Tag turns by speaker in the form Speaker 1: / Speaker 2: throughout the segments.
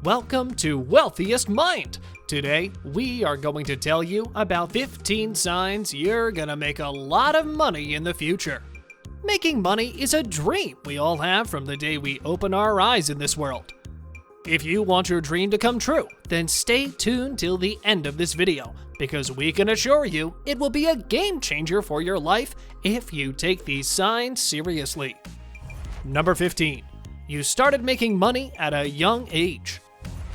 Speaker 1: Welcome to Wealthiest Mind. Today, we are going to tell you about 15 signs you're gonna make a lot of money in the future. Making money is a dream we all have from the day we open our eyes in this world. If you want your dream to come true, then stay tuned till the end of this video, because we can assure you it will be a game changer for your life if you take these signs seriously. Number 15. You started making money at a young age.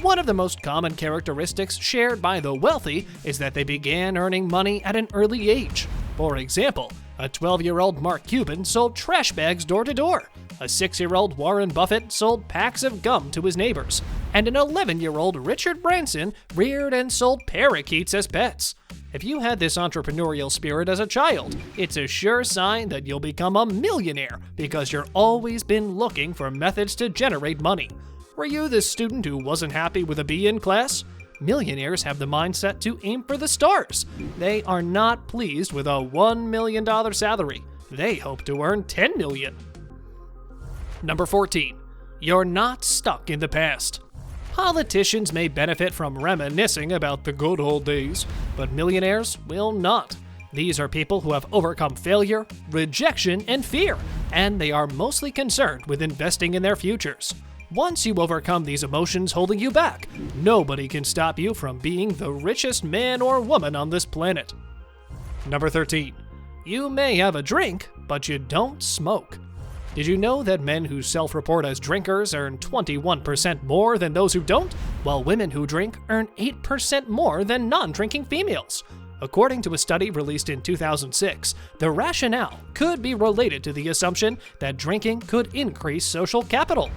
Speaker 1: One of the most common characteristics shared by the wealthy is that they began earning money at an early age. For example, a 12-year-old Mark Cuban sold trash bags door to door. A 6-year-old Warren Buffett sold packs of gum to his neighbors. And an 11-year-old Richard Branson reared and sold parakeets as pets. If you had this entrepreneurial spirit as a child, it's a sure sign that you'll become a millionaire because you've always been looking for methods to generate money. Were you the student who wasn't happy with a B in class? Millionaires have the mindset to aim for the stars. They are not pleased with a $1 million salary. They hope to earn $10 million. Number 14. You're not stuck in the past. Politicians may benefit from reminiscing about the good old days, but millionaires will not. These are people who have overcome failure, rejection, and fear, and they are mostly concerned with investing in their futures. Once you overcome these emotions holding you back, nobody can stop you from being the richest man or woman on this planet. Number 13. You may have a drink, but you don't smoke. Did you know that men who self-report as drinkers earn 21% more than those who don't, while women who drink earn 8% more than non-drinking females? According to a study released in 2006, the rationale could be related to the assumption that drinking could increase social capital.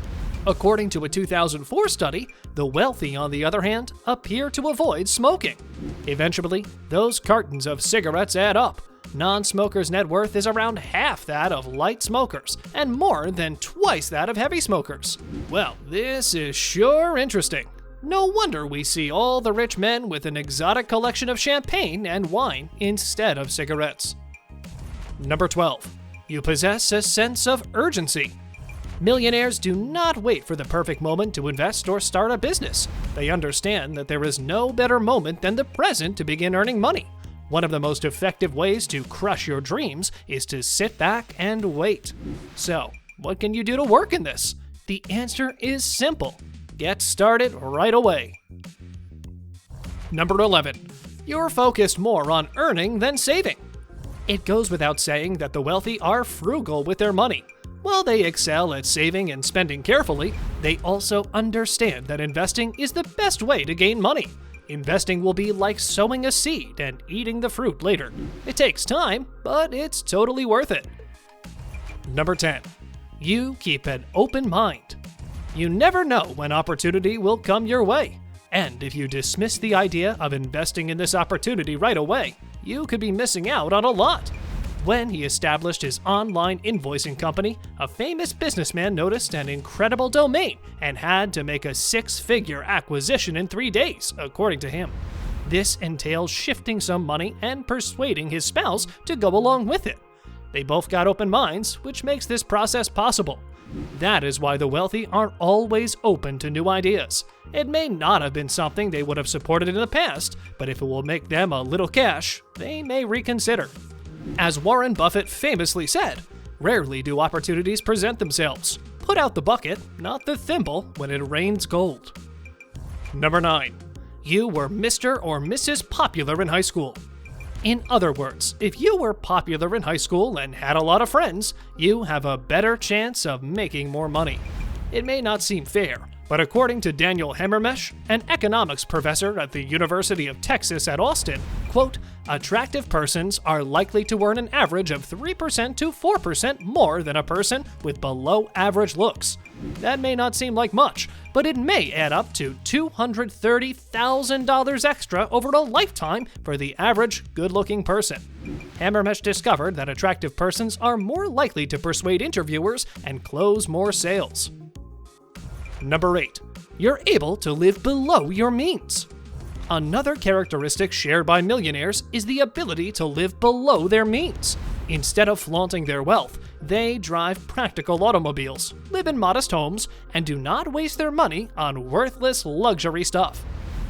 Speaker 1: According to a 2004 study, the wealthy, on the other hand, appear to avoid smoking. Eventually, those cartons of cigarettes add up. Non-smokers' net worth is around half that of light smokers, and more than twice that of heavy smokers. Well, this is sure interesting. No wonder we see all the rich men with an exotic collection of champagne and wine instead of cigarettes. Number 12. You possess a sense of urgency. Millionaires do not wait for the perfect moment to invest or start a business. They understand that there is no better moment than the present to begin earning money. One of the most effective ways to crush your dreams is to sit back and wait. So, what can you do to work in this? The answer is simple. Get started right away. Number 11. You're focused more on earning than saving. It goes without saying that the wealthy are frugal with their money. While they excel at saving and spending carefully, they also understand that investing is the best way to gain money. Investing will be like sowing a seed and eating the fruit later. It takes time, but it's totally worth it. Number 10. You keep an open mind. You never know when opportunity will come your way. And if you dismiss the idea of investing in this opportunity right away, you could be missing out on a lot. When he established his online invoicing company, a famous businessman noticed an incredible domain and had to make a 6-figure acquisition in 3 days, according to him. This entails shifting some money and persuading his spouse to go along with it. They both got open minds, which makes this process possible. That is why the wealthy are always open to new ideas. It may not have been something they would have supported in the past, but if it will make them a little cash, they may reconsider. As Warren Buffett famously said, rarely do opportunities present themselves. Put out the bucket, not the thimble, when it rains gold. Number 9. You were Mr. or Mrs. Popular in high school. In other words, if you were popular in high school and had a lot of friends, you have a better chance of making more money. It may not seem fair, but according to Daniel Hammermesh, an economics professor at the University of Texas at Austin, quote, attractive persons are likely to earn an average of 3% to 4% more than a person with below average looks. That may not seem like much, but it may add up to $230,000 extra over a lifetime for the average good-looking person. Hammermesh discovered that attractive persons are more likely to persuade interviewers and close more sales. Number 8. You're able to live below your means. Another characteristic shared by millionaires is the ability to live below their means. Instead of flaunting their wealth, They drive practical automobiles, live in modest homes, and do not waste their money on worthless luxury stuff.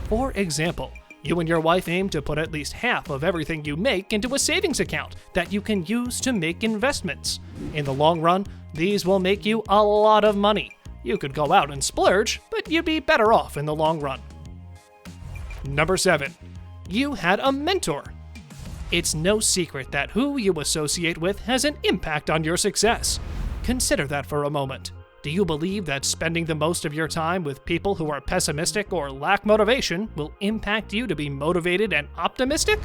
Speaker 1: For example, you and your wife aim to put at least half of everything you make into a savings account that you can use to make investments. In the long run, these will make you a lot of money. You could go out and splurge, but you'd be better off in the long run. Number 7. You had a mentor. It's no secret that who you associate with has an impact on your success. Consider that for a moment. Do you believe that spending the most of your time with people who are pessimistic or lack motivation will impact you to be motivated and optimistic?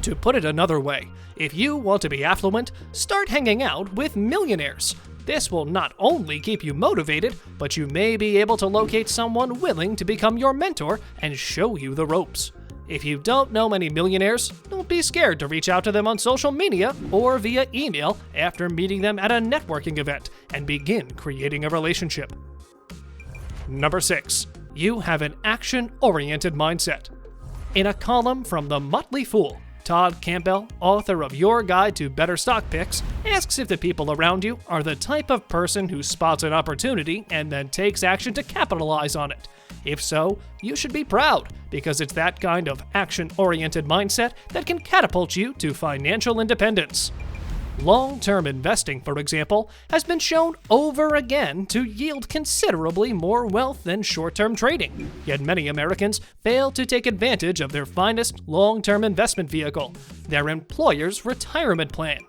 Speaker 1: To put it another way, if you want to be affluent, start hanging out with millionaires. This will not only keep you motivated, but you may be able to locate someone willing to become your mentor and show you the ropes. If you don't know many millionaires, don't be scared to reach out to them on social media or via email after meeting them at a networking event and begin creating a relationship. Number 6. You have an action-oriented mindset. In a column from The Motley Fool, Todd Campbell, author of Your Guide to Better Stock Picks, asks if the people around you are the type of person who spots an opportunity and then takes action to capitalize on it. If so, you should be proud, because it's that kind of action-oriented mindset that can catapult you to financial independence. Long-term investing, for example, has been shown over again to yield considerably more wealth than short-term trading, yet many Americans fail to take advantage of their finest long-term investment vehicle, their employer's retirement plan.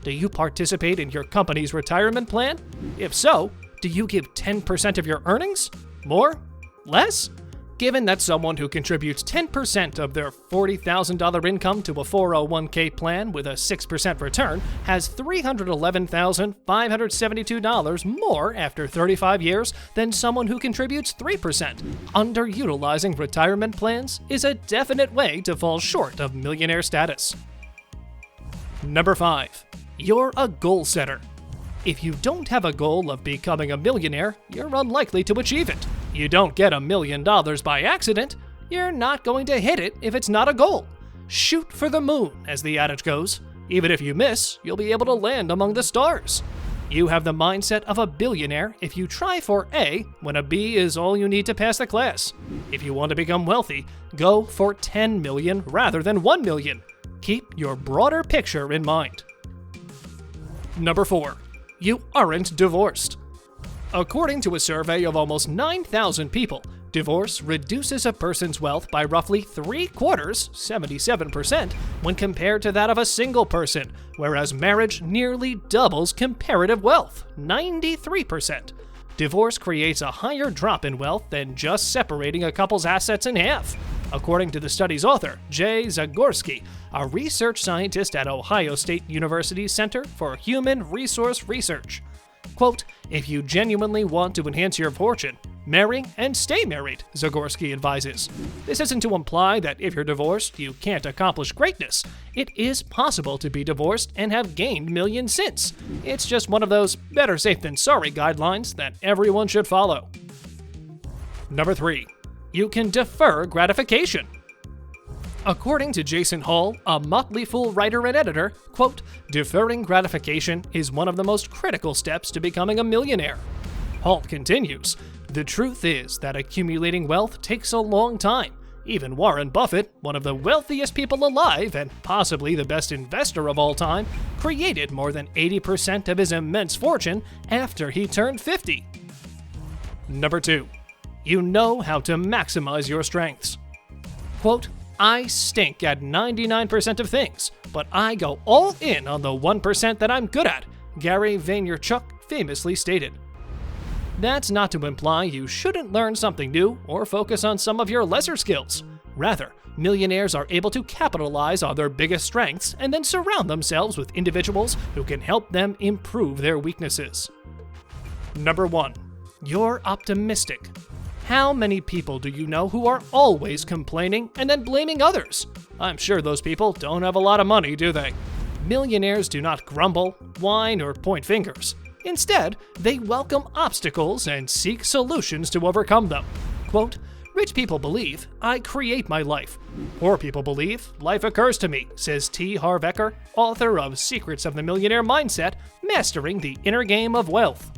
Speaker 1: Do you participate in your company's retirement plan? If so, do you give 10% of your earnings? More? Less? Given that someone who contributes 10% of their $40,000 income to a 401k plan with a 6% return has $311,572 more after 35 years than someone who contributes 3%. Underutilizing retirement plans is a definite way to fall short of millionaire status. Number 5. You're a goal setter. If you don't have a goal of becoming a millionaire, you're unlikely to achieve it. You don't get $1 million by accident. You're not going to hit it if it's not a goal. Shoot for the moon, as the adage goes. Even if you miss, you'll be able to land among the stars. You have the mindset of a billionaire if you try for A when a B is all you need to pass the class. If you want to become wealthy, go for 10 million rather than 1 million. Keep your broader picture in mind. Number 4. You aren't divorced. According to a survey of almost 9,000 people, divorce reduces a person's wealth by roughly 3/4, 77%, when compared to that of a single person, whereas marriage nearly doubles comparative wealth, 93%. Divorce creates a higher drop in wealth than just separating a couple's assets in half. According to the study's author, Jay Zagorski, a research scientist at Ohio State University's Center for Human Resource Research. Quote, "If you genuinely want to enhance your fortune, marry and stay married," Zagorski advises. This isn't to imply that if you're divorced, you can't accomplish greatness. It is possible to be divorced and have gained millions since. It's just one of those better safe than sorry guidelines that everyone should follow. Number 3. You can defer gratification. According to Jason Hall, a Motley Fool writer and editor, quote, "Deferring gratification is one of the most critical steps to becoming a millionaire." Hall continues, "The truth is that accumulating wealth takes a long time. Even Warren Buffett, one of the wealthiest people alive and possibly the best investor of all time, created more than 80% of his immense fortune after he turned 50. Number 2. You know how to maximize your strengths. Quote, "I stink at 99% of things, but I go all in on the 1% that I'm good at," Gary Vaynerchuk famously stated. That's not to imply you shouldn't learn something new or focus on some of your lesser skills. Rather, millionaires are able to capitalize on their biggest strengths and then surround themselves with individuals who can help them improve their weaknesses. Number 1. You're optimistic. How many people do you know who are always complaining and then blaming others? I'm sure those people don't have a lot of money, do they? Millionaires do not grumble, whine, or point fingers. Instead, they welcome obstacles and seek solutions to overcome them. Quote, Rich people believe I create my life. Poor people believe life occurs to me, says T. Harv Eker, author of Secrets of the Millionaire Mindset, Mastering the Inner Game of Wealth.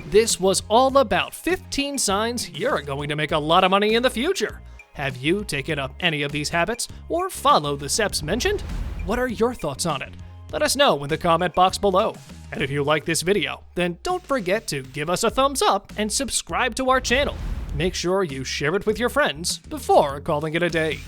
Speaker 1: This was all about 15 signs you're going to make a lot of money in the future. Have you taken up any of these habits or followed the steps mentioned? What are your thoughts on it? Let us know in the comment box below. And if you like this video, then don't forget to give us a thumbs up and subscribe to our channel. Make sure you share it with your friends before calling it a day.